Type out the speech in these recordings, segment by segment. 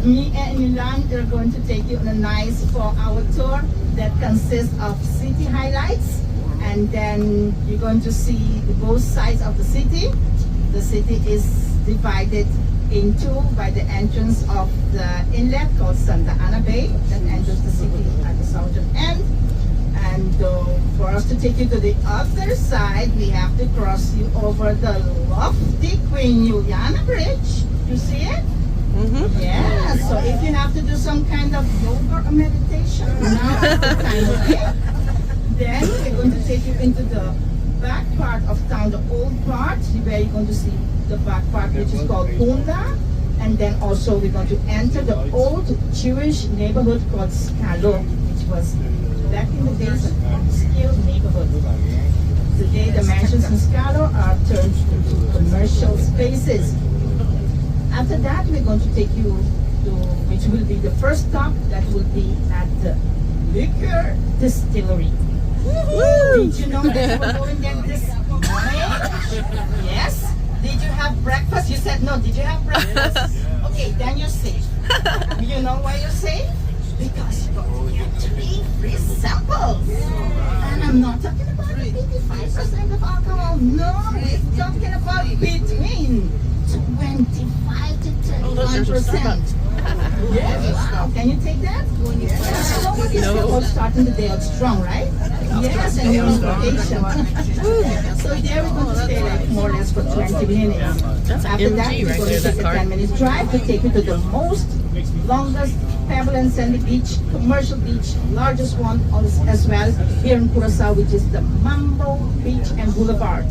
Me and Milan are going to take you on a nice 4-hour tour that consists of city highlights, and then you're going to see both sides of the city. The city is divided in two by the entrance of the inlet called Santa Ana Bay that enters the city at the southern end. And for us to take you to the other side, we have to cross you over the lofty Queen Juliana Bridge. You see it? Mm-hmm. Yeah, so if you have to do some kind of yoga or meditation, now is the time, okay? Then we're going to take you into the back part of town, the old part, where you're going to see the back part, which is called Hunda. And then also we're going to enter the old Jewish neighborhood called Scalo, which was back in the days an upscale neighborhood. Today the mansions in Scalo are turned into commercial spaces. After that, we're going to take you to, which will be the first stop, that will be at the liquor distillery. Did you know that we're going there this morning? Yes? Did you have breakfast? You said no. Did you have breakfast? Okay, then you're safe. You know why you're safe? Because you're going to get 3 free samples. And I'm not talking about 85% of alcohol. No, we're talking about between 25 to 31%. Yes. Wow. Can you take that? Yes. No. Starting the day out strong, right? Yes, and you're on vacation. So there we're going to stay like more or less for 20 minutes. After that, we're going to take a 10-minute drive to take you to the longest pebble and sandy beach, commercial beach, largest one as well here in Curacao, which is the Mambo Beach and Boulevard.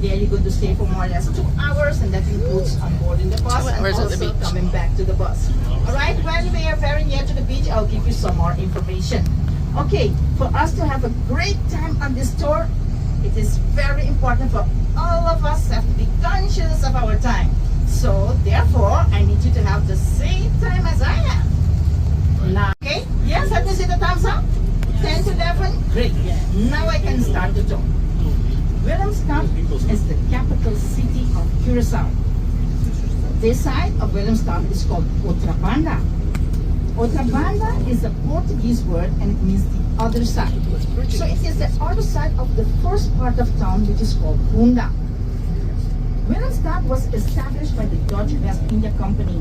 There you're going to stay for more or less 2 hours, and that includes on boarding the bus and also coming back to the bus. Alright, when we are very near to the beach, I'll give you some more information. Okay, for us to have a great time on this tour, it is very important for all of us have to be conscious of our time. So therefore, I need you to have the same time as I have. Now, okay? Yes, let me see the thumbs up. 10 to 11? Great. Now I can start the tour. Willemstad is the capital city of Curacao. This side of Willemstad is called Outra Banda. Outra Banda is a Portuguese word and it means the other side. So it is the other side of the first part of town, which is called Hunda. Willemstad was established by the Dutch West India Company,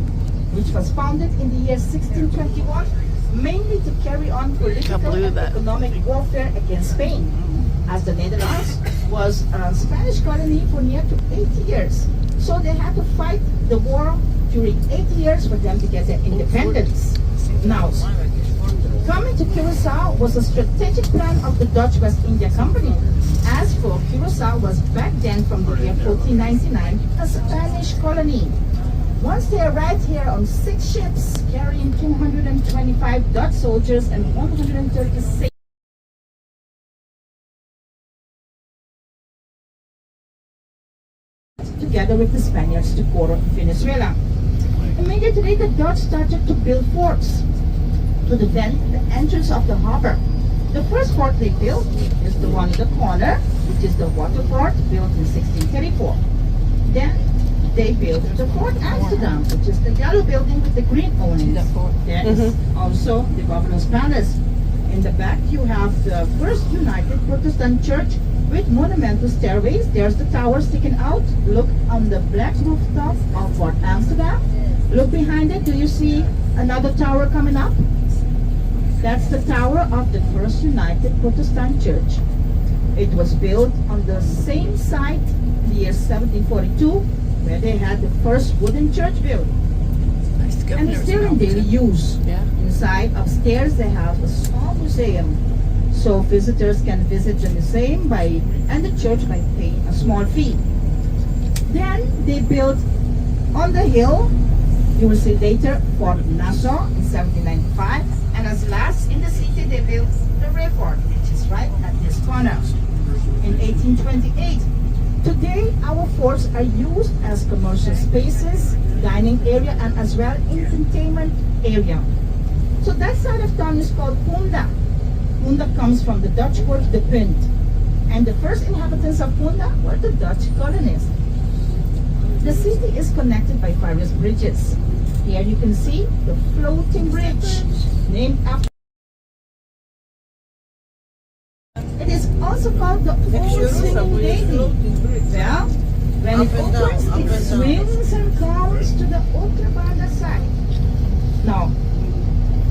which was founded in the year 1621, mainly to carry on political and economic warfare against Spain, as the Netherlands was a Spanish colony for near to 80 years. So they had to fight the war during 80 years for them to get their independence. Now, coming to Curacao was a strategic plan of the Dutch West India Company. As for Curacao was back then from the year 1499 a Spanish colony. Once they arrived here on 6 ships carrying 225 Dutch soldiers and 136 together with the Spaniards to Coro, Venezuela. Immediately the Dutch started to build forts to defend the entrance of the harbor. The first fort they built is the one in the corner, which is the water fort, built in 1634. Then they built the Fort Amsterdam, which is the yellow building with the green awnings. There is also the Governor's Palace. In the back you have the First United Protestant Church with monumental stairways. There's the tower sticking out. Look on the black rooftop of Fort Amsterdam. Look behind it. Do you see another tower coming up? That's the tower of the First United Protestant Church. It was built on the same site in the year 1742, where they had the first wooden church built. And it's still in daily use. Inside, upstairs, they have a small museum. So visitors can visit the museum and the church by paying a small fee. Then they built on the hill, you will see later, Fort Nassau in 1795. And as last in the city, they built the Fort, which is right at this corner, in 1828. Today, our forts are used as commercial spaces, dining area, and as well entertainment area. So that side of town is called Hunda. Hunda comes from the Dutch word de punt. And the first inhabitants of Hunda were the Dutch colonists. The city is connected by various bridges. Here you can see the floating bridge, named after. It is also called the old swimming lady. Well, when it opens, it swings and comes to the Ultrabanda side. Now,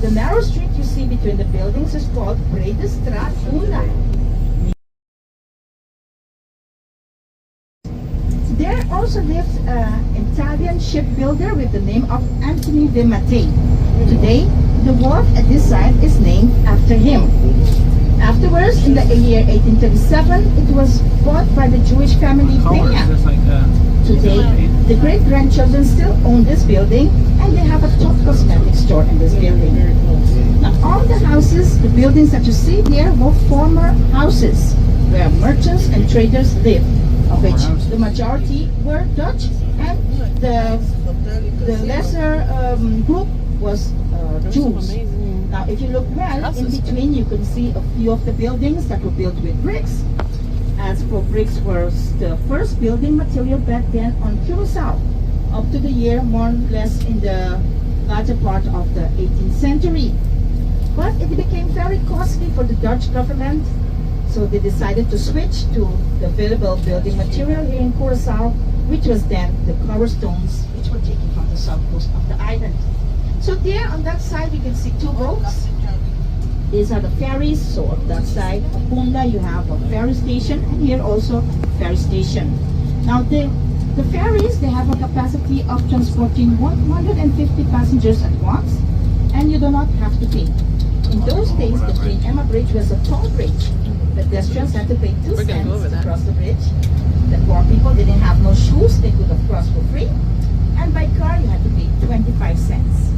the narrow street you see between the buildings is called Brede Straat Una. There also lived an Italian shipbuilder with the name of Anthony de Mattei. Today, the wharf at this site is named after him. Afterwards, in the year 1837, it was bought by the Jewish family Peña. Today, the great-grandchildren still own this building, and they have a top cosmetic store in this building. Now, all the houses, the buildings that you see there, were former houses where merchants and traders lived, of which the majority were Dutch, and the lesser group was Jews. Now, if you look well, in between you can see a few of the buildings that were built with bricks. As for bricks was the first building material back then on Curacao, up to the year more or less in the latter part of the 18th century. But it became very costly for the Dutch government, so they decided to switch to the available building material here in Curacao, which was then the cobblestones, which were taken from the south coast of the island. So there on that side you can see two boats. These are the ferries. So on that side of Punda you have a ferry station, and here also a ferry station. Now the ferries, they have a capacity of transporting 150 passengers at once, and you do not have to pay. In those days, the Queen Emma Bridge was a toll bridge. Pedestrians had to pay 2 cents to cross the bridge. The poor people didn't have no shoes, they could have crossed for free. And by car, you had to pay 25 cents.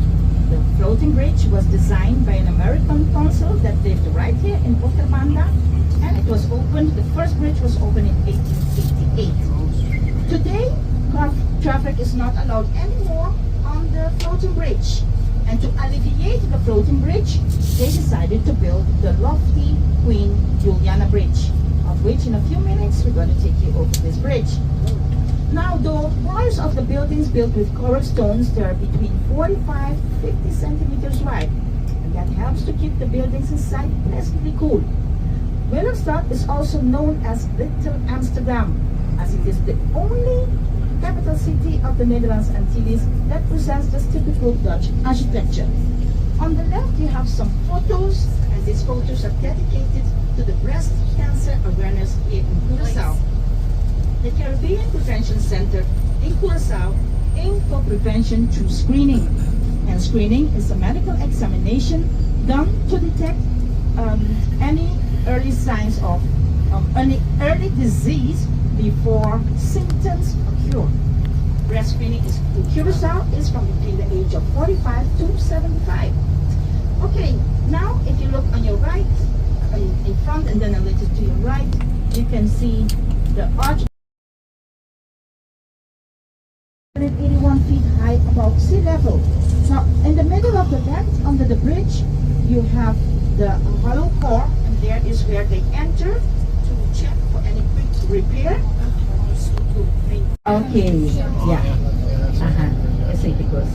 The floating bridge was designed by an American consul that lived right here in Ultrabanda, and it was opened, the first bridge was opened in 1888. Today, car traffic is not allowed anymore on the floating bridge. And to alleviate the floating bridge, they decided to build the lofty Queen Juliana Bridge, of which in a few minutes we're going to take you over this bridge. Now, the walls of the buildings built with cobblestones, they are between 45 to 50 centimeters wide, and that helps to keep the buildings inside pleasantly cool. Willemstad is also known as Little Amsterdam, as it is the only capital city of the Netherlands Antilles that presents this typical Dutch architecture. On the left you have some photos, and these photos are dedicated to the breast cancer awareness here in Curacao. The Caribbean Prevention Center in Curacao aims for prevention through screening. And screening is a medical examination done to detect any early signs of any early disease before symptoms occur. Breast screening in Curacao is from between the age of 45 to 75. Okay, now if you look on your right, in front and then a little to your right, you can see the arch 181 feet high above sea level. Now, in the middle of the vent under the bridge, you have the hollow core, and there is where they enter to check for any quick repair. Okay, yeah. Yes, it goes.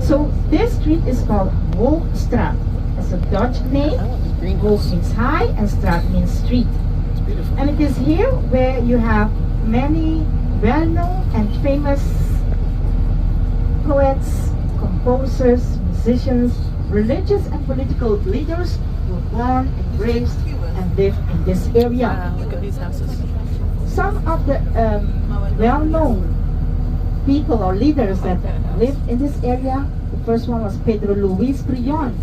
So this street is called Hoogstraat. It's a Dutch name. Hoog means high and straat means street. And it is here where you have many well-known and famous poets, composers, musicians, religious and political leaders who were born and raised and lived in this area. Wow, look at these houses. Some of the well-known people or leaders that lived in this area, the first one was Pedro Luis Brion.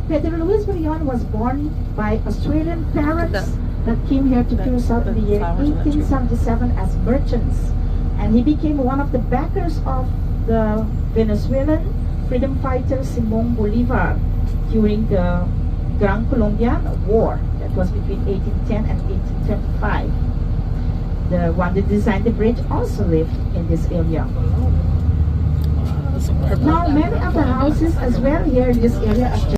Pedro Luis Brion was born by Australian parents that came here to Curacao in the year 1877 as merchants. And he became one of the backers of the Venezuelan freedom fighter Simón Bolívar during the Gran Colombian War that was between 1810 and 1825. The one that designed the bridge also lived in this area. Now many of the houses as well here in this area are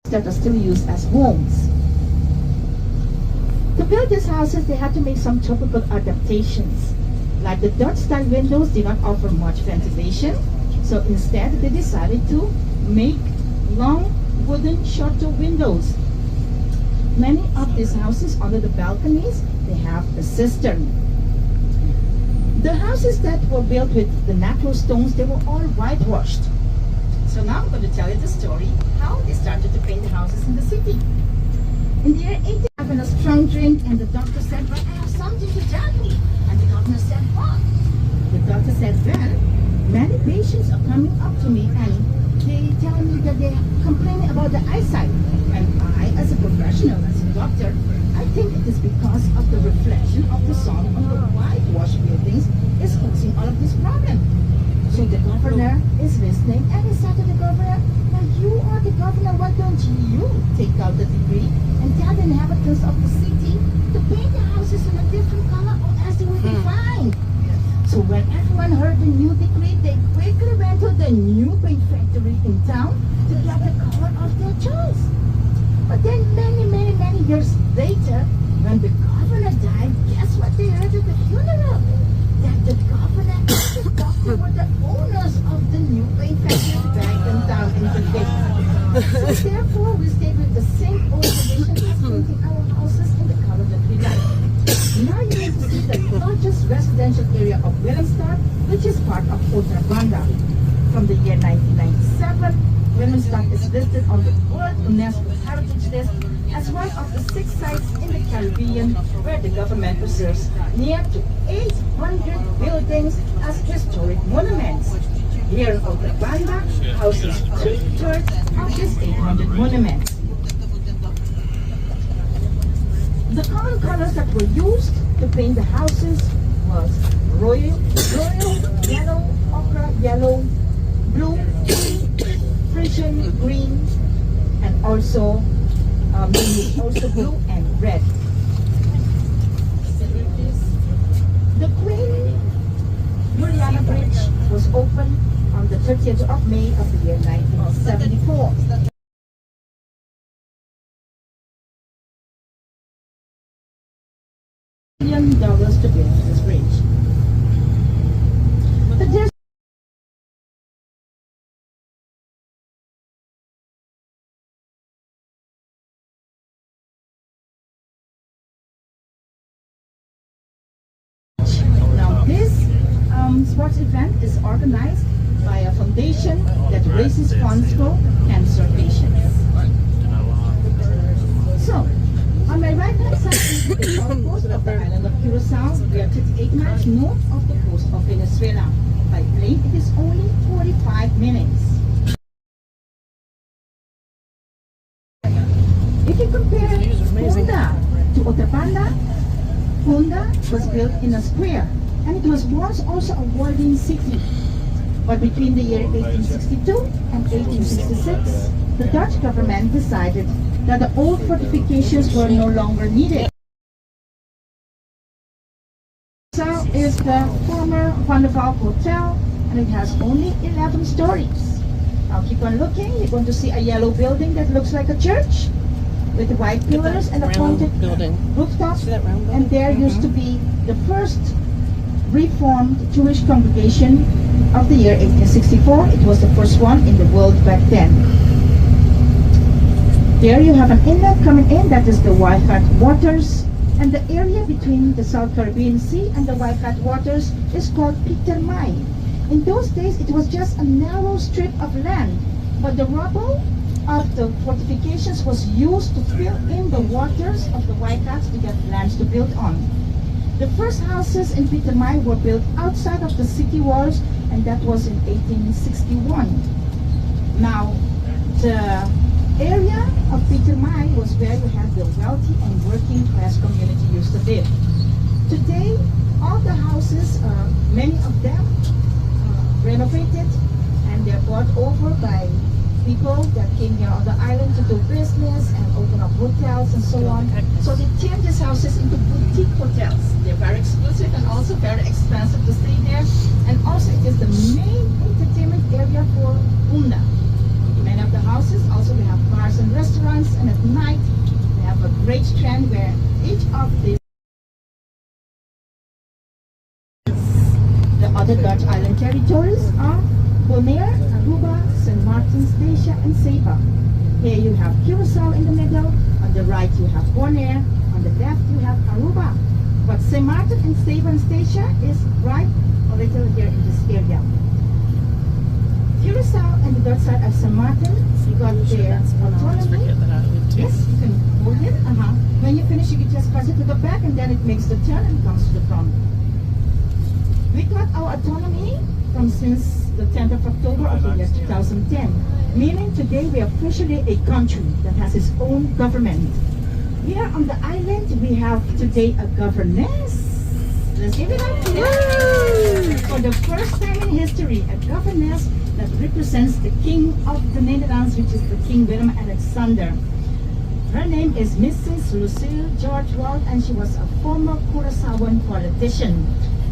that are still used as homes. To build these houses, they had to make some tropical adaptations. Like the Dutch-style windows did not offer much ventilation, so instead they decided to make long wooden shutter windows. Many of these houses under the balconies, they have a cistern. The houses that were built with the natural stones, they were all whitewashed. So now I'm going to tell you the story how they started to paint the houses in the city. In the year 18, having a strong drink, and the doctor said, "But I have something to tell you." And the governor said, "What?" The doctor said, "Well, many patients are coming up to me and they tell me that they're complaining about the eyesight. And I, as a professional, as a doctor, I think it is because of the reflection of the sun on the whitewashed buildings is causing all of this problem." So the governor is listening, and he said to the governor, "Now you are the governor, why don't you take out the degree and tell the inhabitants of the city to paint the houses in a different color, or else they will be fined?" So when everyone heard the new decree, they quickly went to the new paint factory in town to get the color of their choice. But then many years later, when the governor died, guess what they heard at the funeral? That the governor and the doctor were the owners of the new paint factory back in town in the day. So therefore, we stayed with the same old tradition as painting our houses in the color that we like. Now you need to see the largest residential area of Willemstad, which is part of Otrabanda. From the year 1997, Willemstad is listed on the World UNESCO Heritage List as one of the 6 sites in the Caribbean where the government preserves near to 800 buildings as historic monuments. Here in Otrabanda houses 2/3 of these 800 monuments. The common colors that were used to paint the houses was royal yellow, ochre yellow, blue, Frisian green, and also blue and red. The Queen Juliana Bridge was opened on the 30th of May of the year 1974. $1 million to build this bridge. But there's now this sports event is organized by a foundation that raises funds for cancer patients. So, on my right hand side is the south coast of the island of Curacao. We are 38 miles north of the coast of Venezuela. By plane, it is only 45 minutes. If you compare Honda to Otrabanda, Honda was built in a square, and it was once also a walled-in city. But between the year 1862 and 1866, the Dutch government decided that the old fortifications were no longer needed. Curacao is the former Van der Valk Hotel, and it has only 11 stories. Now keep on looking, you're going to see a yellow building that looks like a church with white pillars and a pointed rooftop. And there used to be the first Reformed Jewish congregation of the year 1864. It was the first one in the world back then. There you have an inlet coming in, that is the Waifat Waters, and the area between the South Caribbean Sea and the Waifat Waters is called Peter Mai. In those days, it was just a narrow strip of land, but the rubble of the fortifications was used to fill in the waters of the Waifats to get lands to build on. The first houses in Peter Mai were built outside of the city walls, and that was in 1861. Now, the area of Peter Mai was where you had the wealthy and working class community used to live. Today, all the houses, many of them renovated, and they're bought over by people that came here on the island to do business and open up hotels and so on. So they turned these houses into boutique hotels. They're very exclusive and also very expensive to stay there. And also it is the main entertainment area for Honda. Many of the houses also we have bars and restaurants, and at night we have a great trend where each of these other Dutch island territories are Bonaire, Aruba, St. Martin, Statia, and Saba. Here you have Curacao in the middle. On the right you have Bonaire. On the left you have Aruba. But St. Martin and Saba and Statia is right a little here in this area. Curacao and the Dutch side of St. Martin got their autonomy. Yes, you can hold it. When you finish, you can just press it to the back, and then it makes the turn and comes to the front. We got our autonomy from since the 10th of October of the year 2010, meaning today we are officially a country that has its own government. Here on the island, we have today a governess. Let's give it up to her. For the first time in history, a governess that represents the King of the Netherlands, which is the King Willem-Alexander. Her name is Mrs. Lucille George Wald, and she was a former Curaçaoan politician.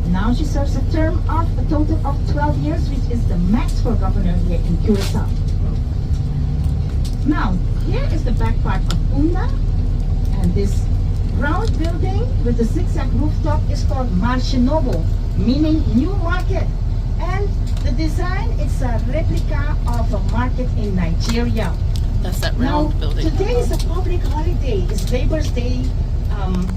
Now she serves a term of a total of 12 years, which is the max for governor here in Curacao. Now, here is the back part of Una, and this round building with the zigzag rooftop is called Marché Novo, meaning new market. And the design is a replica of a market in Nigeria. That's that round building. Today is a public holiday. It's Labor's Day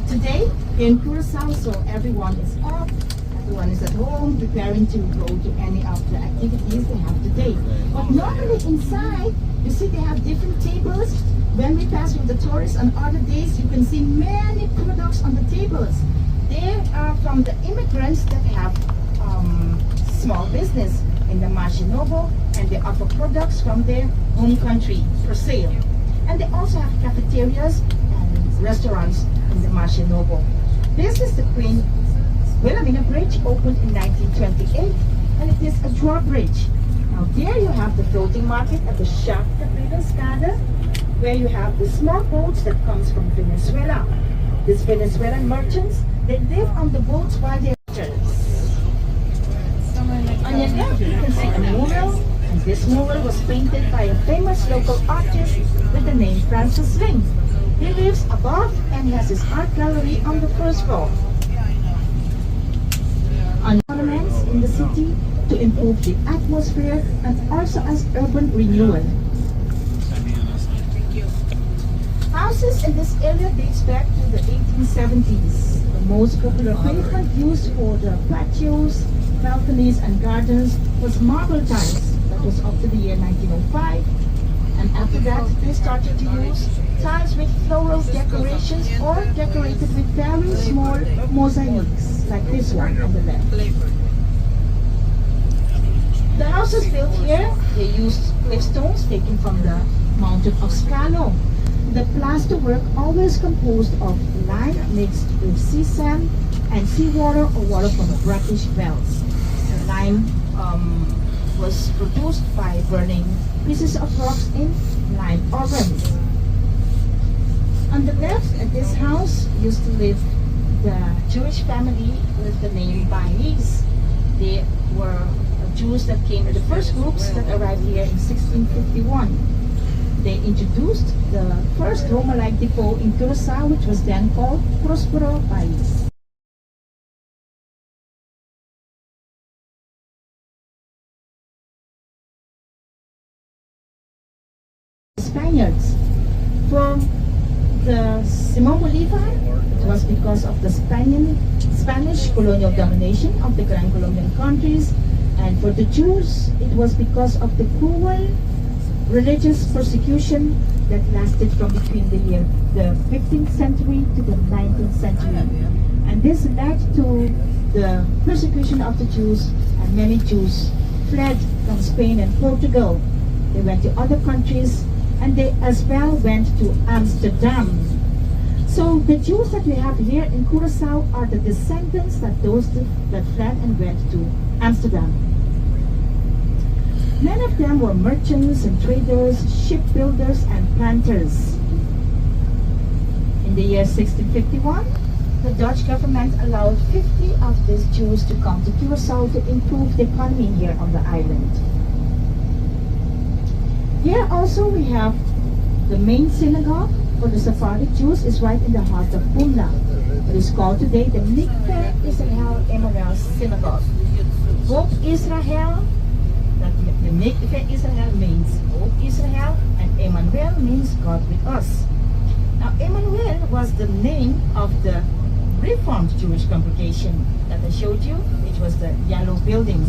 today in Curacao, so everyone is off. Everyone is at home preparing to go to any of the activities they have today. But normally inside, you see they have different tables. When we pass with the tourists on other days, you can see many products on the tables. They are from the immigrants that have small business in the Marché Novo, and they offer products from their home country for sale. And they also have cafeterias and restaurants in the Marché Novo. This is the Queen Wilhelmina Bridge, opened in 1928, and it is a drawbridge. Now there you have the floating market at the Shop Capriles, where you have the small boats that comes from Venezuela. These Venezuelan merchants, they live on the boats while they're on your left, you can see a mural, and this mural was painted by a famous local artist with the name Francis Ling. He lives above and he has his art gallery on the first floor. On monuments in the city to improve the atmosphere and also as urban renewal. Houses in this area dates back to the 1870s. The most popular pavement used for the patios, balconies and gardens was marble tiles. That was up to the year 1905. And after that, they started to use tiles with floral decorations or decorated with very small mosaics, like this one on the left. The houses built here, they used cliff stones taken from the mountain of Scalo. The plaster work always composed of lime mixed with sea sand and seawater or water from brackish wells. The lime was produced by burning pieces of rocks in lime ovens. On the left, at this house used to live the Jewish family with the name Bais. They were Jews that came in the first groups that arrived here in 1651. They introduced the first Roma-like depot in Curacao, which was then called Prospero Bais. Spaniards. From the Simón Bolívar, it was because of the Spanish colonial domination of the Grand Colombian countries, and for the Jews, it was because of the cruel religious persecution that lasted from between the 15th century to the 19th century. And this led to the persecution of the Jews, and many Jews fled from Spain and Portugal. They went to other countries, and they as well went to Amsterdam. So the Jews that we have here in Curacao are the descendants that those that fled and went to Amsterdam. Many of them were merchants and traders, shipbuilders and planters. In the year 1651, the Dutch government allowed 50 of these Jews to come to Curacao to improve the economy here on the island. Here also we have the main synagogue for the Sephardic Jews is right in the heart of Pumla. It is called today the Mikveh Israel Emmanuel Synagogue. Hope Israel, that the Mikveh Israel means Hope Israel, and Emmanuel means God with us. Now, Emmanuel was the name of the Reformed Jewish congregation that I showed you. It was the yellow buildings.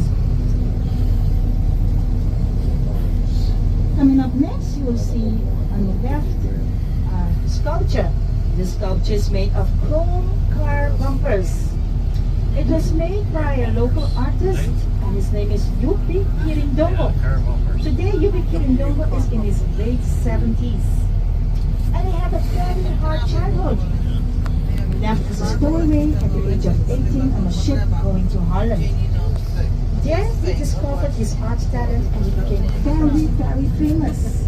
Coming up next, you will see on the left sculpture. The sculpture is made of chrome car bumpers. It was made by a local artist, and his name is Yupi Kirindongo. Today, Yupi Kirindongo is in his late 70s. And he had a very hard childhood. He left as a stowaway at the age of 18 on a ship going to Holland. There, he discovered his art talent and he became very, very famous.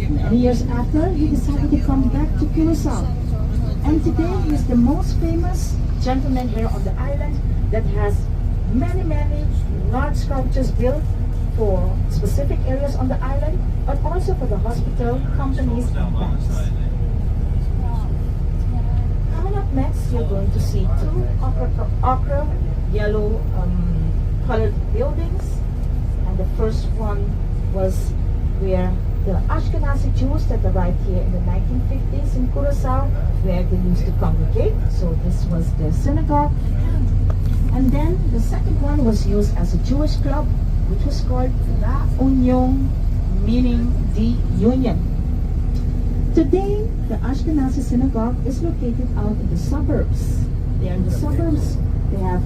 Many years after, he decided to come back to Curacao. And today, he is the most famous gentleman here on the island that has many, many large sculptures built for specific areas on the island, but also for the hospital, companies, and banks. Coming up next, you're going to see two ochre yellow colored buildings, and the first one was where the Ashkenazi Jews that arrived here in the 1950s in Curacao, where they used to congregate. So this was the synagogue. And then the second one was used as a Jewish club, which was called La Union, meaning the Union. Today, the Ashkenazi synagogue is located out in the suburbs. They are in the suburbs. They have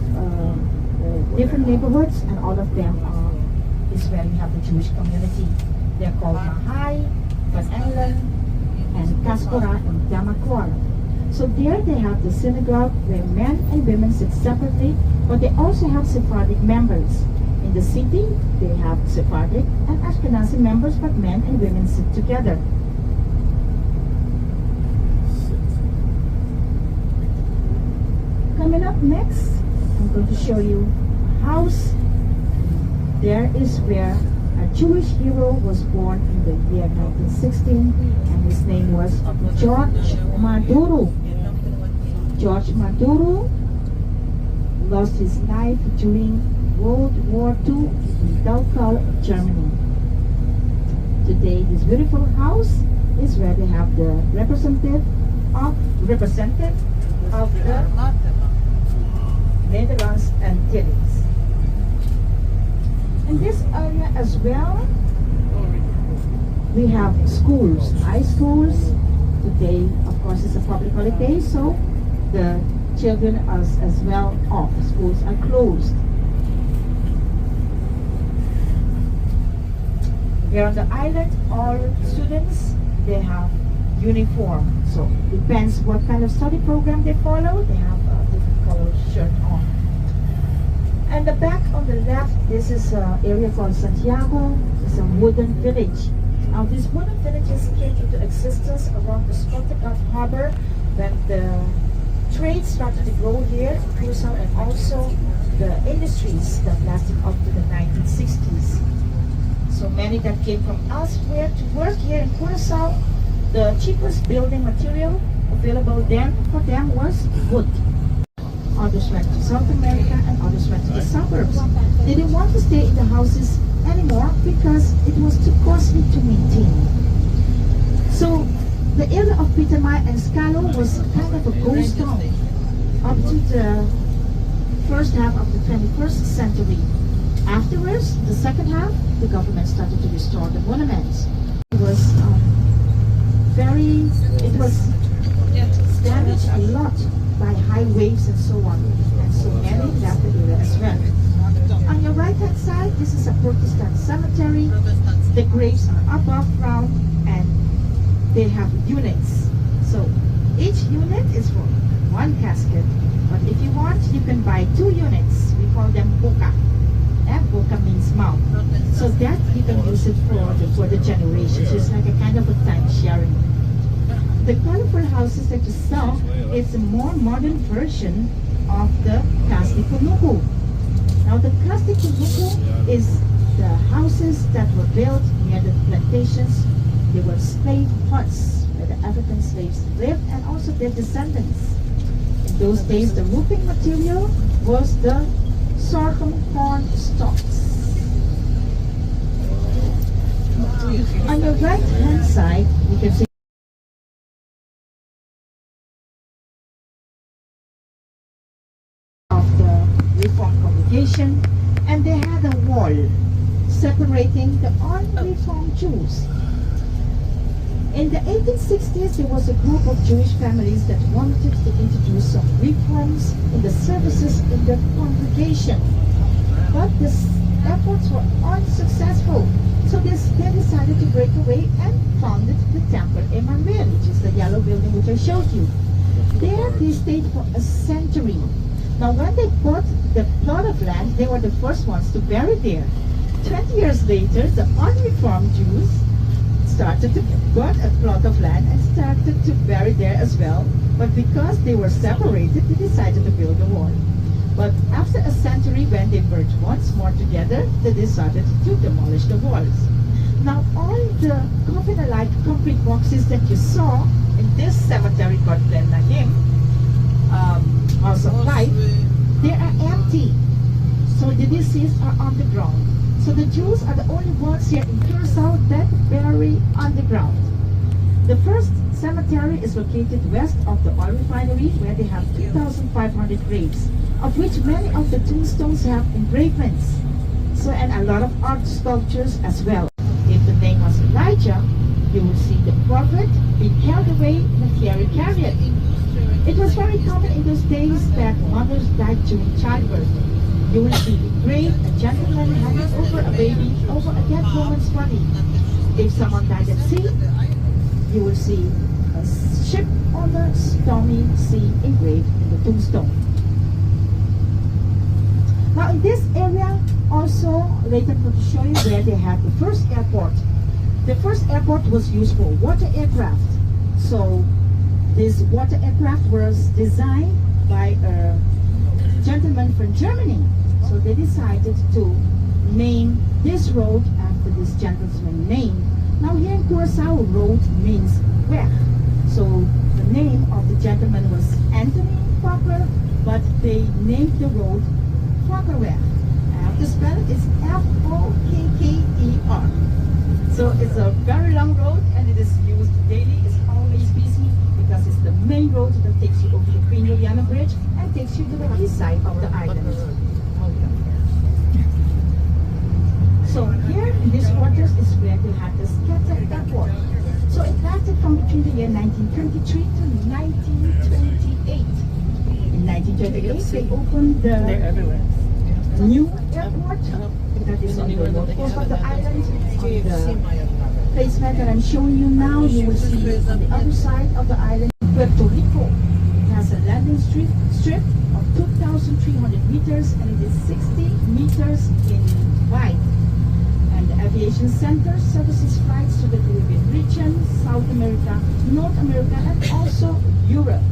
different neighborhoods, and all of them is where you have the Jewish community. They're called Mahai, Van Ellen, and Kaspora and Damakwar. So there they have the synagogue where men and women sit separately, but they also have Sephardic members. In the city, they have Sephardic and Ashkenazi members, but men and women sit together. Coming up next, I'm going to show you a house. There is where a Jewish hero was born in the year 1916, and his name was George Maduro. George Maduro lost his life during World War II in Dachau, Germany. Today, this beautiful house is where they have the representative of the Netherlands Antilles. In this area as well, we have schools, high schools. Today, of course, it's a public holiday, so the children are as well off. Schools are closed. Here on the island, all students, they have uniform. So depends what kind of study program they follow. They have a different color shirt on. And the back on the left, this is an area called Santiago. It's a wooden village. Now these wooden villages came into existence around the Scotland Harbor when the trade started to grow here in Curacao, and also the industries that lasted up to the 1960s. So many that came from elsewhere to work here in Curacao. The cheapest building material available then for them was wood. Others went to South America, and others went to the suburbs. They didn't want to stay in the houses anymore because it was too costly to maintain. So the area of Pitamay and Scalo was kind of a ghost town up to the first half of the 21st century. Afterwards, the second half, the government started to restore the monuments. It was damaged a lot by high waves and so on, and so many left the area as well. On your right hand side, this is a Protestant cemetery. The graves are above ground and they have units. So each unit is for one casket, but if you want, you can buy 2 units. We call them boka. Boka means mouth. So that you can use it for the generations. It's like a kind of a time sharing. The colorful houses that you saw is a more modern version of the Kasli Kunuku. Now the Kasli Kunuku is the houses that were built near the plantations. They were slave huts where the African slaves lived, and also their descendants. In those days, the roofing material was the sorghum corn stalks. On your right hand side, you can see of the Reformed congregation, and they had a wall separating the unreformed Jews. In the 1860s, there was a group of Jewish families that wanted to introduce some reforms in the services in the congregation. But the efforts were unsuccessful, so they decided to break away and founded the Temple Emmanuel, which is the yellow building which I showed you. There they stayed for a century. Now when they bought the plot of land, they were the first ones to bury there. 20 years later, the unreformed Jews started to bought a plot of land and started to bury there as well. But because they were separated, they decided to build a wall. But after a century, when they merged once more together, they decided to demolish the walls. Now all the coffin-like concrete boxes that you saw in this cemetery called Glen Nahim, House of Life, they are empty. So the deceased are on the ground. So the Jews are the only ones here in Curacao that bury underground. The first cemetery is located west of the oil refinery, where they have 2,500 graves, of which many of the tombstones have engravements. So, and a lot of art sculptures as well. If the name was Elijah, you will see the prophet being held away in a fiery chariot. It was very common in those days that mothers died during childbirth. You will see engraved a gentleman handing over a baby over a dead woman's body. If someone died at sea, you will see a ship on the stormy sea engraved in the tombstone. Now in this area also, later I'm going to show you where they had the first airport. The first airport was used for water aircraft. So this water aircraft was designed by a gentleman from Germany. So they decided to name this road after this gentleman's name. Now here in Curacao, road means weg. So the name of the gentleman was Anthony Fokker, but they named the road Fokkerweg. I have to spell it, it's F-O-K-K-E-R. So it's a very long road and it is used daily. It's always busy because it's the main road that takes you over the Queen Juliana Bridge and takes you to the east side of the island. So here in these waters is where they had the Scatter Airport. So it lasted from between the year 1923 to 1928. In 1928 they opened the new airport that is on the north coast of the island. On the placement that I'm showing you now, you will see on the other side of the island, Puerto Rico. It has a landing strip of 2,300 meters and it is 60 meters in wide. And the aviation center services flights to the Caribbean region, South America, North America, and also Europe.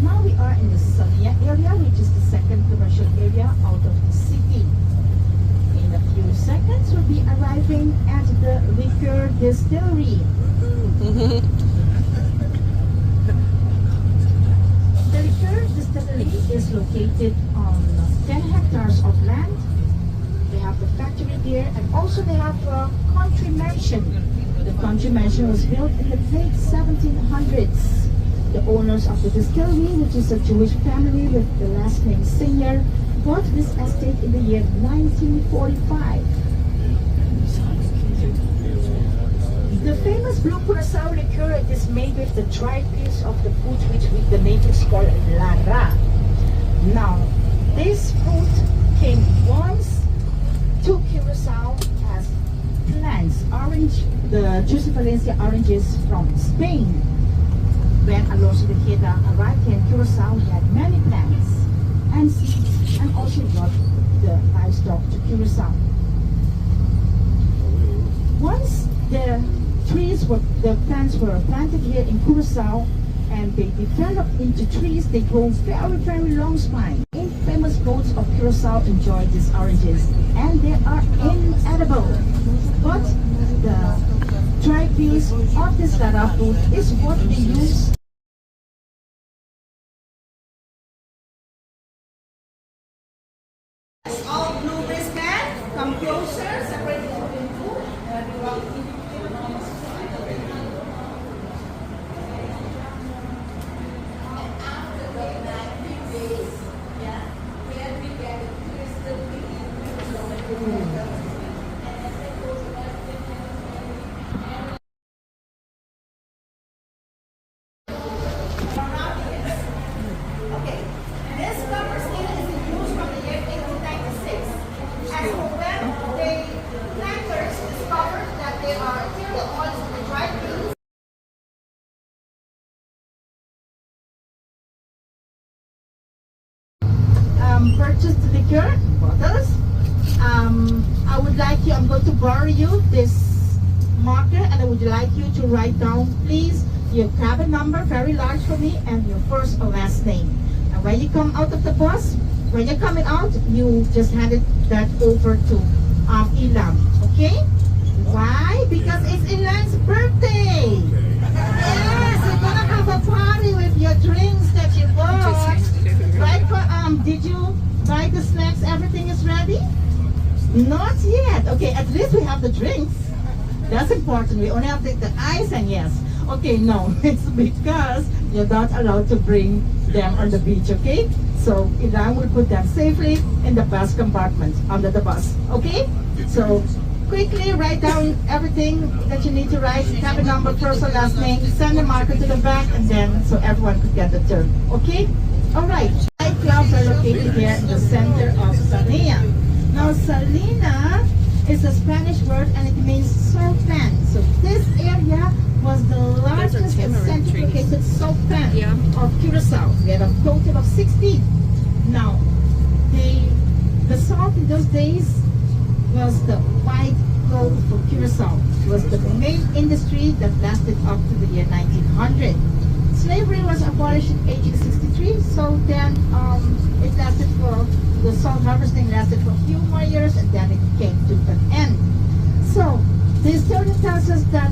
Now we are in the Salia area, which is the second commercial area out of the city. In a few seconds, we'll be arriving at the liquor distillery. The liquor distillery is located on 10 hectares of land. They have the factory there, and also they have a country mansion. The country mansion was built in the late 1700s. The owners of the distillery, which is a Jewish family with the last name Singer, bought this estate in the year 1945. The famous Blue Curacao liqueur is made with the dried piece of the fruit which the natives call lara. Now, this fruit came once to Curacao as plants, the Juicy Valencia oranges from Spain. When Alonso de Queda arrived here in Curacao, he had many plants and seeds and also brought the livestock to Curacao. Once the plants were planted here in Curacao and they developed into trees, they grow very, very long spine. Infamous boats of Curacao enjoy these oranges and they are inedible. But the dry piece of this lara fruit is what they use Come closer, separate it into two. Everyone. Okay, this copper steel is in use from the year 1896. As for when the planters discovered that there are arterial oils in the dried beans, purchased liquor bottles. I would like you, I'm going to borrow you this marker and I would like you to write down, please, your cabin number, very large for me, and your first or last name. And when you come out of the bus, when you're coming out, you just hand that over to Ilan, okay? Why? Because it's Ilan's birthday. Yes, we're gonna have a party with your drinks that you bought. Right? Did you buy the snacks? Everything is ready? Not yet. Okay, at least we have the drinks. That's important. We only have the ice and yes. Okay, no, it's because you're not allowed to bring them on the beach, okay? So Ilan will put them safely in the bus compartment under the bus, okay? So quickly write down everything that you need to write, cabin number, first or last name, send the marker to the back, and then so everyone could get the turn, okay? All right, nightclubs are located here in the center of Salina. Now Salina is a Spanish word and it means salt pan. So this area was the largest and centrally located salt pan of Curacao. We had a total of 16. Now, the salt in those days was the white gold for Curacao. It was the main industry that lasted up to the year 1900. Slavery was abolished in 1863, so then it lasted for, the salt harvesting lasted for a few more years and then it came to an end. So, the historian tells us that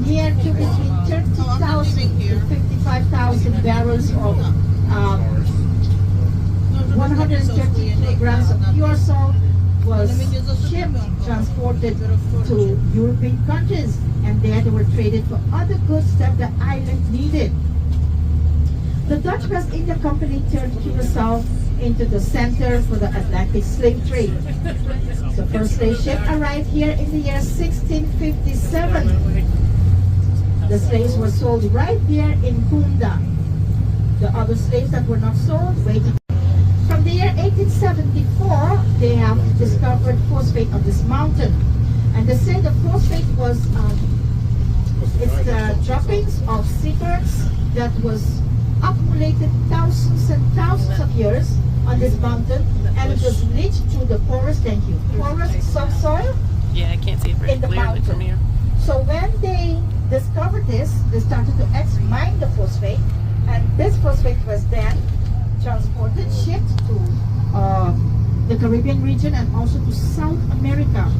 near to between 30,000 to 55,000 barrels of 130 kilograms of pure salt was shipped, transported to European countries, and there they were traded for other goods that the island needed. The Dutch West India Company turned Curacao into the center for the Atlantic slave trade. The first slave ship arrived here in the year 1657. The slaves were sold right here in Kunda. The other slaves that were not sold waited. From the year 1874, they have discovered phosphate on this mountain. And they say the phosphate was, it's the droppings of seabirds that was accumulated thousands and thousands of years on this mountain, and it was leached through the porous, porous subsoil Yeah, I can't see it very in the clearly from mountain. here. So when they discovered this, they started to mine the phosphate, and this phosphate was then transported, shipped to the Caribbean region and also to South America.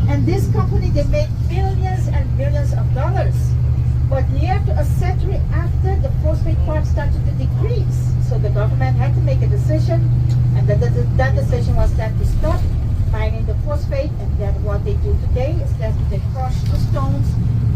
And this company, they made millions and millions of dollars. But near to a century after, the phosphate part started to decrease. So the government had to make a decision, and that decision was then to stop mining the phosphate. And then what they do today is that they crush the stones,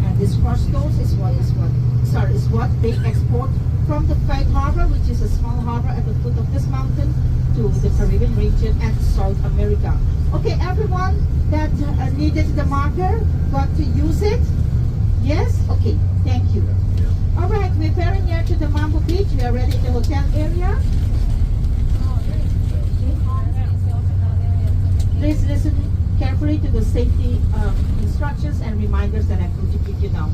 and this crushed stones is what they export from the Fight Harbor, which is a small harbor at the foot of this mountain, to the Caribbean region and South America. Okay, everyone that needed the marker got to use it? Yes? Okay, thank you. All right, we're very near to the Mambo Beach. We are ready in the hotel area. Please listen carefully to the safety instructions and reminders that I'm going to give you now.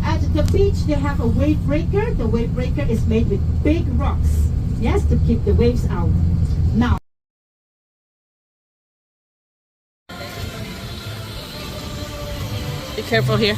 At the beach, they have a wave breaker. The wave breaker is made with big rocks, yes, to keep the waves out. Now, Be careful here.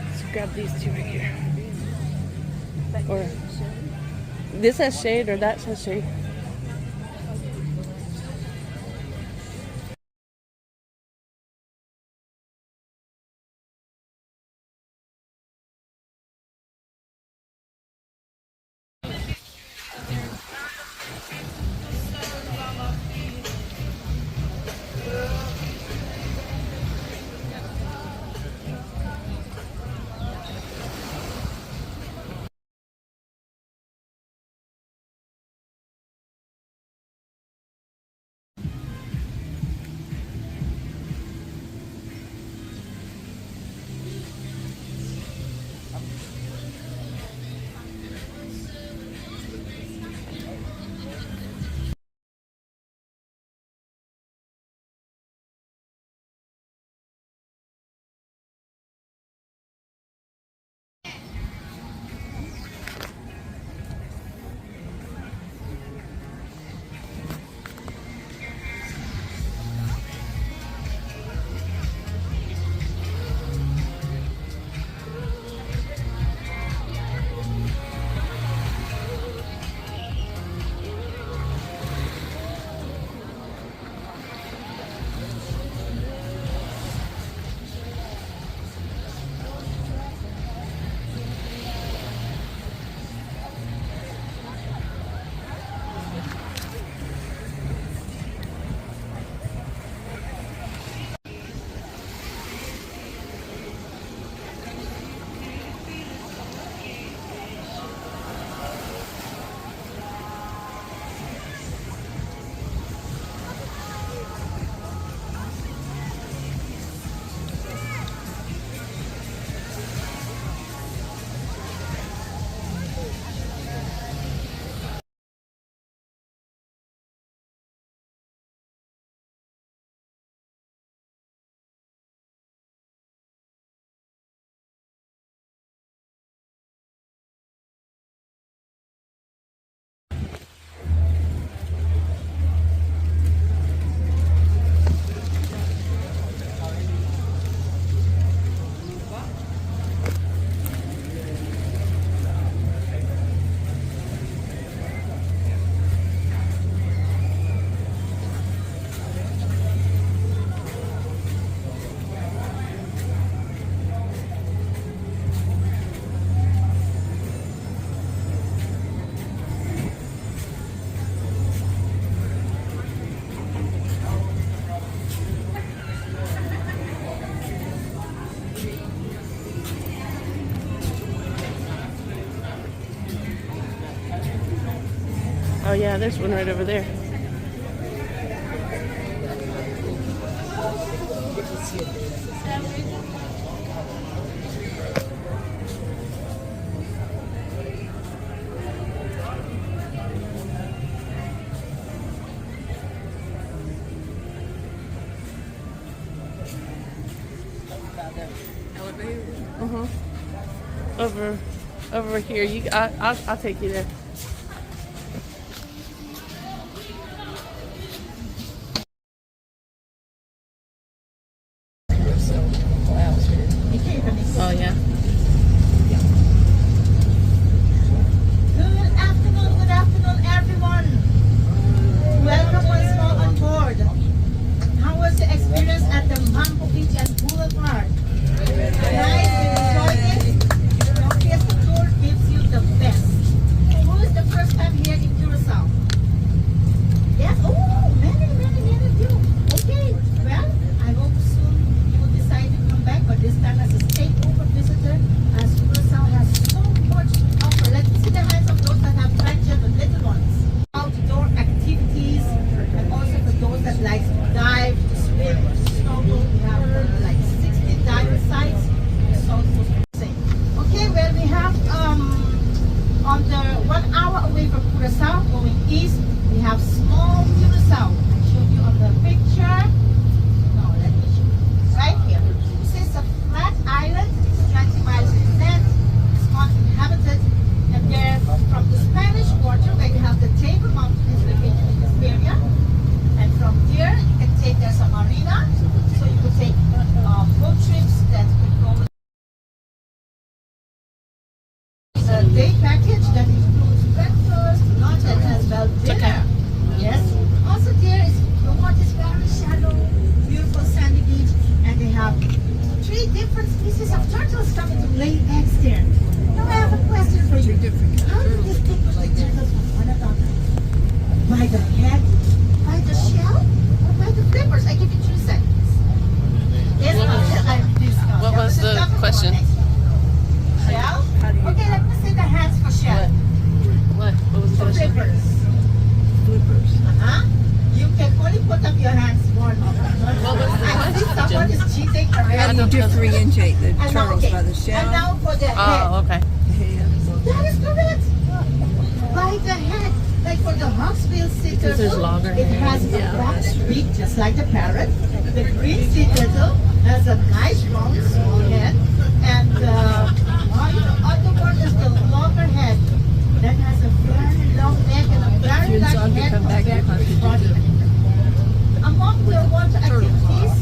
Let's grab these two right here. Or this has shade or that has shade. Oh yeah, there's one right over there. Over here. I'll take you there. Oh yeah. Good afternoon, everyone. Welcome once more on board. How was the experience at the Mambo Beach and Boulevard? Nice, you enjoyed it? Orchestra tour gives you the best. Who is the first time here in Curacao? Yes? Oh, many of you. Okay, well, I hope soon you will decide to come back, but this time as a stakeover visitor, as Curacao has so much to offer. Let me see the hands of those that have grandchildren, little ones. Outdoor activities, and also for those that like to dive, to swim, to snorkel. We have like 60 dive question. Shell? Okay, let me say the hands for shell. What? What was the For question? flippers. Uh-huh. You can only put up your hands one. What was the I see someone question? is cheating How do already. you differentiate the And now, turtles okay. by the And shell? now for the head. Oh, okay. That is correct. By the head. Like for the hawksbill sea Because there's turtle, longer it has hair. a rounded beak just like the parrot. The green sea turtle has a nice round small head. And on the other one is the longer head that has a very long neck and a very Since large I've head come back, compared you'll to have to its do body. Among the water activities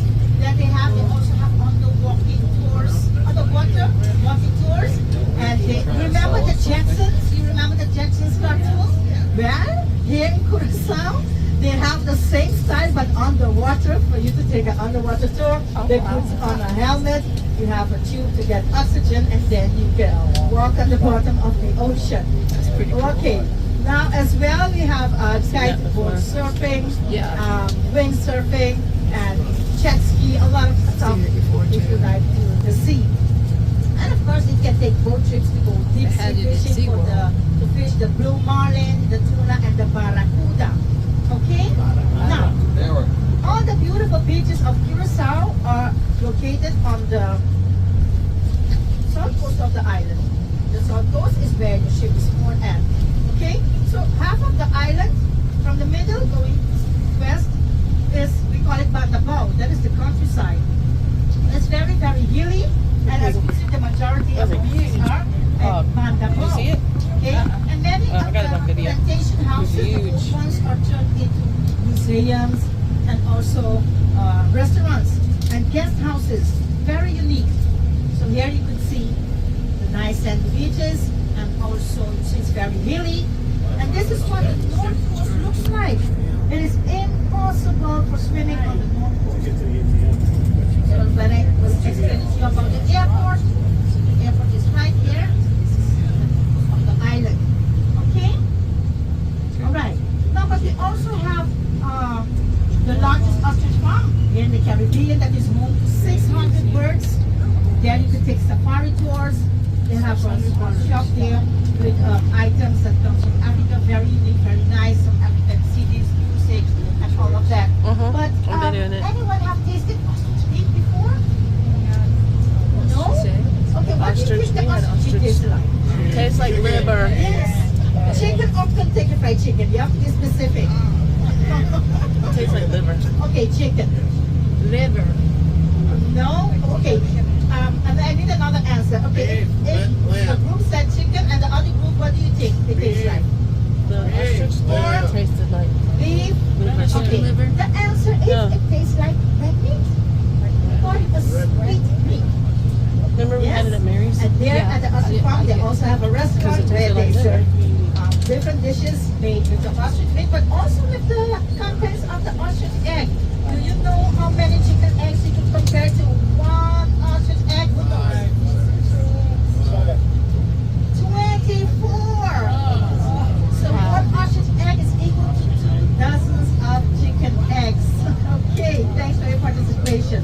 that they also have on the walking tours, on the water walking tours. And they remember the Jetsons? You remember the Jetsons cartoon? Well, here in Curacao, they have the same style but underwater. For you to take an underwater tour, they put on a helmet. You have a tube to get oxygen, and then you can walk on the bottom of the ocean. That's pretty cool. Okay. Now as well, we have kiteboard surfing, windsurfing, and jet ski, a lot of stuff Seen it before, if you too. like to the sea. And of course, you can take boat trips to go deep They had sea it at fishing for SeaWorld. to fish the blue marlin, the tuna, and the barracuda. Okay? Now, all the beautiful beaches of Curacao are located on the south coast of the island. The south coast is where your ship is moored at. Okay? So half of the island from the middle going west is, we call it Bandabao. That is the countryside. It's very, very hilly. And as you see, the majority of the beaches are at Bandabao. You see it? Okay? And many I got it on of the video. plantation houses, the old Huge. ones, are turned into museums and also restaurants and guest houses. Very unique. So here you can see the nice sandy beaches, and also you see it's very hilly. And this is what the North Coast looks like. It is impossible for swimming on the North Coast. So when I was explaining to you about the airport is right here on the island. Okay? Alright. Now, but they also have the largest ostrich farm here in the Caribbean that is home to 600 birds. There you can take safari tours. They have a small shop there with items that come from Africa, very unique, very nice, some African CDs, music, and all of that. Mhm. But I'm videoing it. anyone have tasted ostrich meat before? No? Okay, what do you Ostrich think the meat and ostrich ostrich- tastes like? Tastes like liver. Yes. Chicken or Kentucky Fried Chicken. You have to be specific. Tastes like liver. Okay, chicken. Liver. No? Okay. And I need another answer. Okay, if the group said chicken and the other group, what do you think it tastes like? The ostrich liver tasted like Beef? liver Okay. chicken. Liver? The answer is Yeah. it tastes like red meat. Or a sweet meat. Remember we had it Yes. at Mary's? And there Yeah. at the ostrich farm, they also have a restaurant Because it where tasted they like serve different dishes made with the ostrich meat, but also with the contents of the ostrich egg. Do you know how many chicken eggs you can compare to one ostrich egg? 24! So one ostrich egg is equal to 2 dozens of chicken eggs. Okay, thanks for your participation.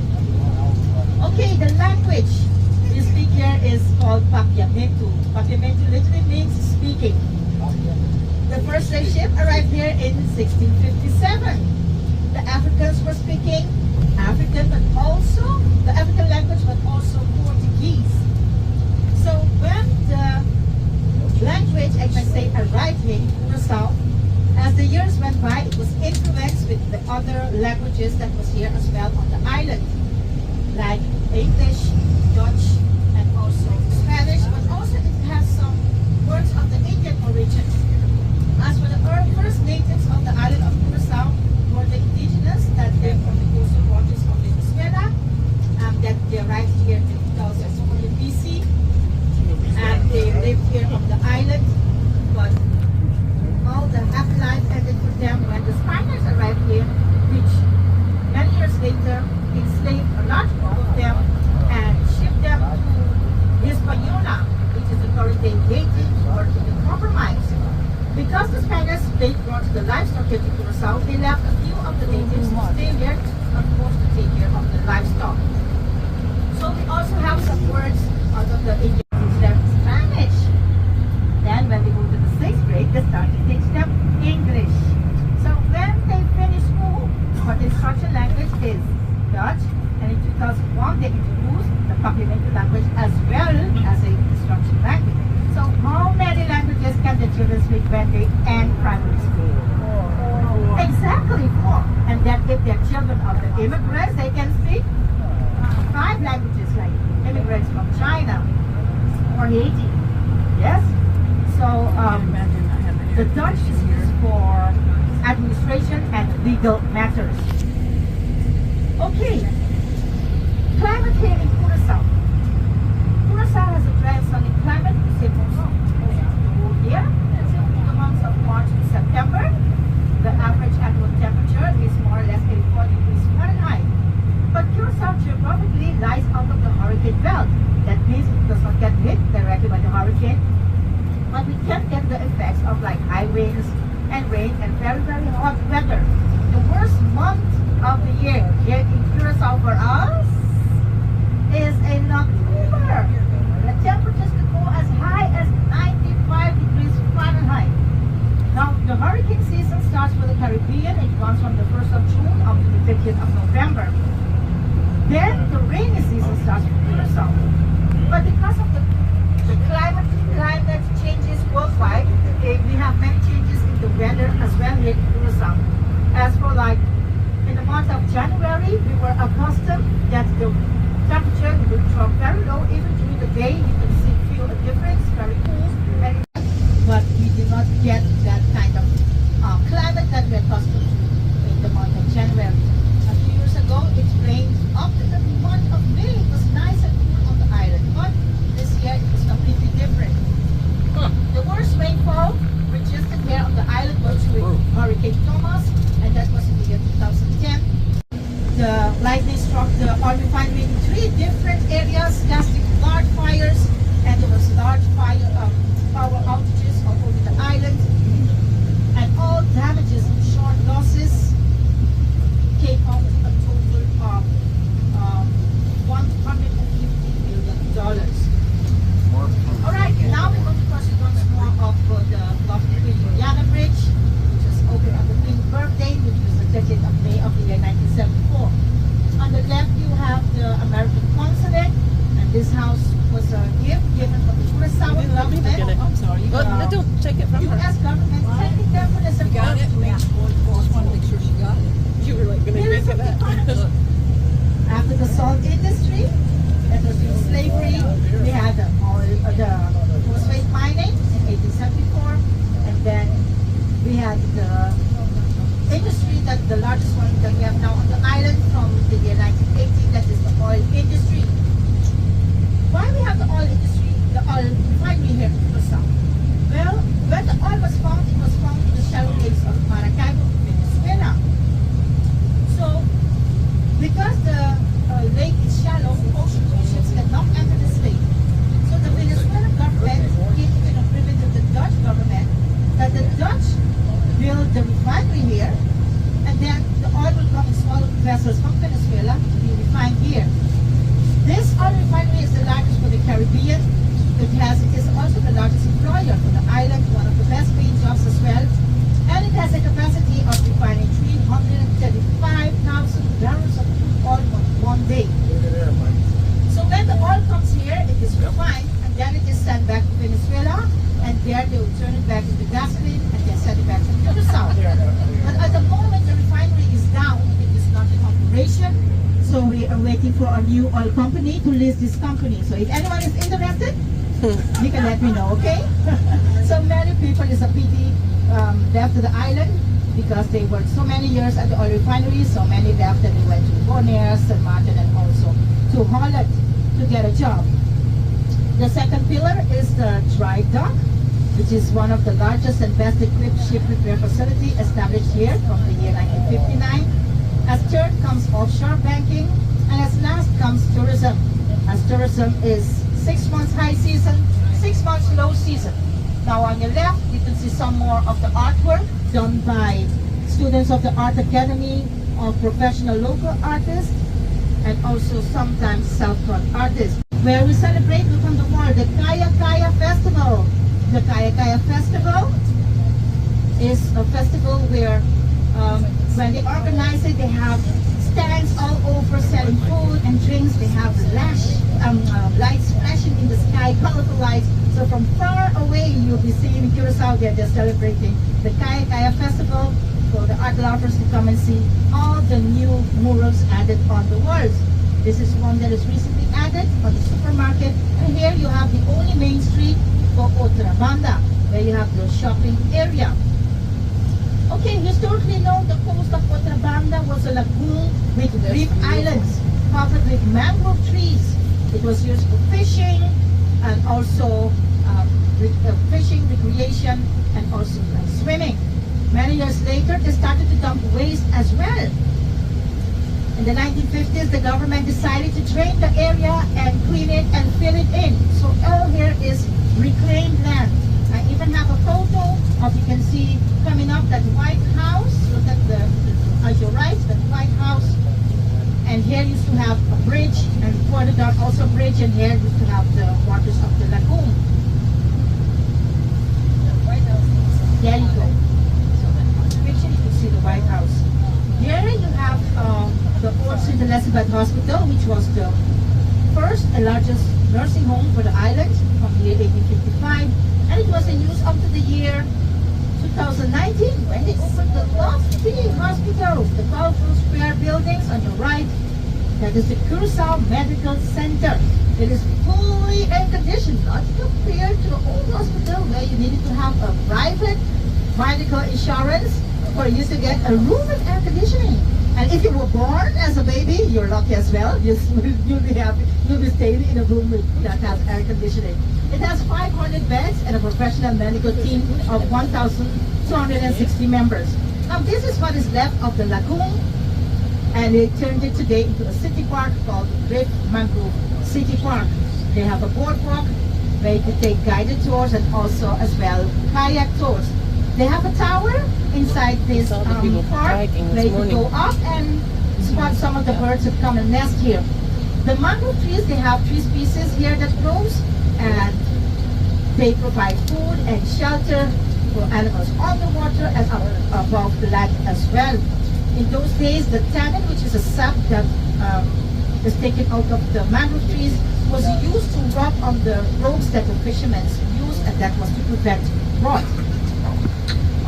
Okay, the language we speak here is called Papiamentu. Papiamentu literally means speaking. The first slave ship arrived here in 1657. The Africans were speaking African, but also the African language, but also Portuguese. So when the language, I can say, arrived here in Curacao, as the years went by, it was influenced with the other languages that was here as well on the island, like English, Dutch, and also Spanish, but also it has some words of the Indian origin. As for the first natives of the island of Curacao were the indigenous that came from the coastal waters of Venezuela, that they arrived here in 2040 BC, and they lived here on the island, but all the happy life ended for them when the Spaniards arrived here, which many years later enslaved a large group of them and shipped them to Hispaniola, which is the current day Haiti, or to the Compromise. Because the Spaniards they brought the livestock here to Curacao, they left a few of the natives to stay here, of course, to take care of the livestock. So we also have some words out of the English, teach them Spanish. Then when they go to the 6th grade, they start to teach them English. So when they finish school, what instruction language is Dutch, and in 2001 they introduced the complementary language as well as a instruction language. So how many languages can the children speak when they end primary school? Exactly 4. And then if they're children of the immigrants, they can speak 5 languages, like immigrants from China or Haiti. Yes? So the Dutch is used for administration and legal matters. Okay. Climate here in Curacao. Curacao has a dry and sunny climate most of the whole year. Until the months of March and September, the average annual temperature is more or less 84 degrees Fahrenheit. But Curacao geographically lies out of the hurricane belt. That means it does not get hit directly by the hurricane, but we can get the effects of like high winds and rain and very, very hot weather. The worst month of the year here in Curacao for us is in October. The temperatures could go as high as 95 degrees Fahrenheit. Now, the hurricane season starts for the Caribbean. It runs from the 1st of June up to the 15th of November. Then the rainy season starts for Curacao. But because of the climate changes worldwide, we have many changes in the weather as well here in Curacao. As for like in the month of January, we were accustomed that the temperature would drop very low. Even during the day, you can feel a difference, very cool. But we did not get that kind of climate that we're accustomed to in the month of January. A few years ago, it rained up to the month of May. It was nice and cool on the island. But this year, it was completely different. The worst rainfall registered here on the island was with Hurricane Thomas, and that was in the year 2010. The lightning struck the oil refinery in 3 different areas, casting large fires, and there was large power outages all over the island. And all damages and short losses came out a total of $150 million. Alright, now we're going to cross once more of the lovely Queen Juliana Bridge, which was opened on the Queen's birthday, which was the 30th of May of the year 1974. On the left, you have the American consulate, and this house was a gift given from the Curacao government. I'm sorry. Don't take it from her. U.S. government sending them for the support. got it? Just want to make sure she got it. You were like going to Here is make it something fun. After the salt industry, that was in slavery, we had the phosphate mining in 1874, and then we had the industry, that the largest one that we have now on the island from the year 1980, that is the oil industry. Why we have the oil industry, the oil refinery here in Curacao? Well, when the oil was found, it was found in the shallow lakes of Maracaibo, Venezuela. So, because the lake is shallow, ocean ships cannot enter this lake. So the Venezuelan government came to an agreement with the Dutch government that the Dutch build the refinery here, and then the oil will come in small vessels from Venezuela to be refined here. This oil refinery is the largest for the Caribbean. It is also the largest employer for the island, one of the best paying jobs as well. And it has a capacity of refining 335,000 barrels of crude oil on one day. So when the oil comes here, it is refined, and then it is sent back to Venezuela, and there they will turn it back into gasoline, and then send it back to Curacao. But at the moment the refinery is down, it is not in operation, so we are waiting for a new oil company to list this company. So if anyone is interested, you can let me know, okay? So many people, is a pity, left to the island because they worked so many years at the oil refinery. So many left and they went to Bonaire, St. Martin, and also to Holland to get a job. The second pillar is the dry dock, which is one of the largest and best equipped ship repair facility established here from the year 1959. As third comes offshore banking, and as last comes tourism. As tourism is 6 months high season, 6 months low season. Now on your left, you can see some more of the artwork done by students of the Art Academy, of professional local artists, and also sometimes self-taught artists. where we celebrate, look on the wall, the Kaya Kaya Festival. The Kaya Kaya Festival is a festival where when they organize it, they have stands all over selling food and drinks. They have lights flashing in the sky, colorful lights. So from far away, you'll be seeing in Curacao that they're celebrating the Kaya Kaya Festival for the art lovers to come and see all the new murals added on the walls. This is one that is recently added on the supermarket. And here you have the only main street for Otra Banda, where you have the shopping area. Okay, historically known, the coast of Otra Banda was a lagoon with reef islands covered with mangrove trees. It was used for fishing and also fishing, recreation, and also swimming. Many years later, they started to dump waste as well. In the 1950s, the government decided to drain the area and clean it and fill it in. So all here is reclaimed land. I even have a photo of, you can see coming up that White House. Look at your right, that White House. And here used to have a bridge, and further down also a bridge, and here used to have the waters of the lagoon. There you go. So that picture, you can see the White House. Here you have the Old St. Elizabeth Hospital, which was the first and largest nursing home for the island from the year 1855. And it was in use up to the year 2019 when they opened the lofty hospital, the colorful square buildings on your right. That is the Curacao Medical Center. It is fully air conditioned, not compared to the old hospital where you needed to have a private medical insurance for you to get a room with air conditioning. And if you were born as a baby, you're lucky as well. You'll be happy. You'll be staying in a room that has air conditioning. It has 500 beds and a professional medical team of 1,260 members. Now this is what is left of the lagoon, and they turned it today into a city park called Great Mangrove City Park. They have a boardwalk where you can take guided tours and also as well kayak tours. They have a tower inside this Saw the people park hiking where this you can go morning. up and spot some of the birds that come and nest here. The mangrove trees, they have 3 species here that grows, and they provide food and shelter for animals on the water and above the land as well. In those days, the tannin, which is a sap that is taken out of the mangrove trees, was used to rub on the ropes that the fishermen used, and that was to prevent rot.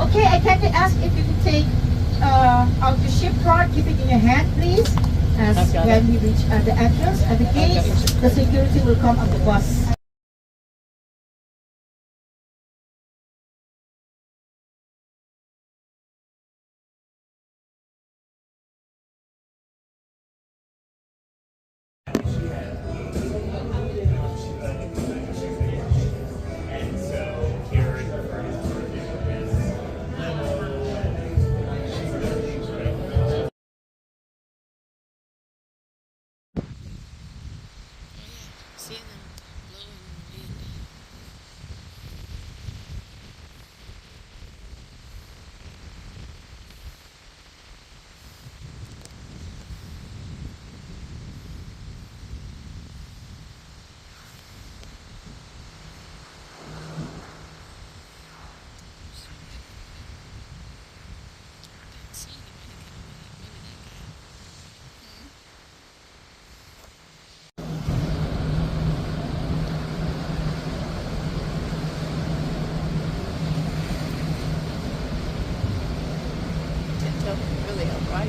Okay, I kindly ask if you could take out your ship card, keep it in your hand, please. As when we reach the entrance at the gates, the security will come on the bus. Really upright.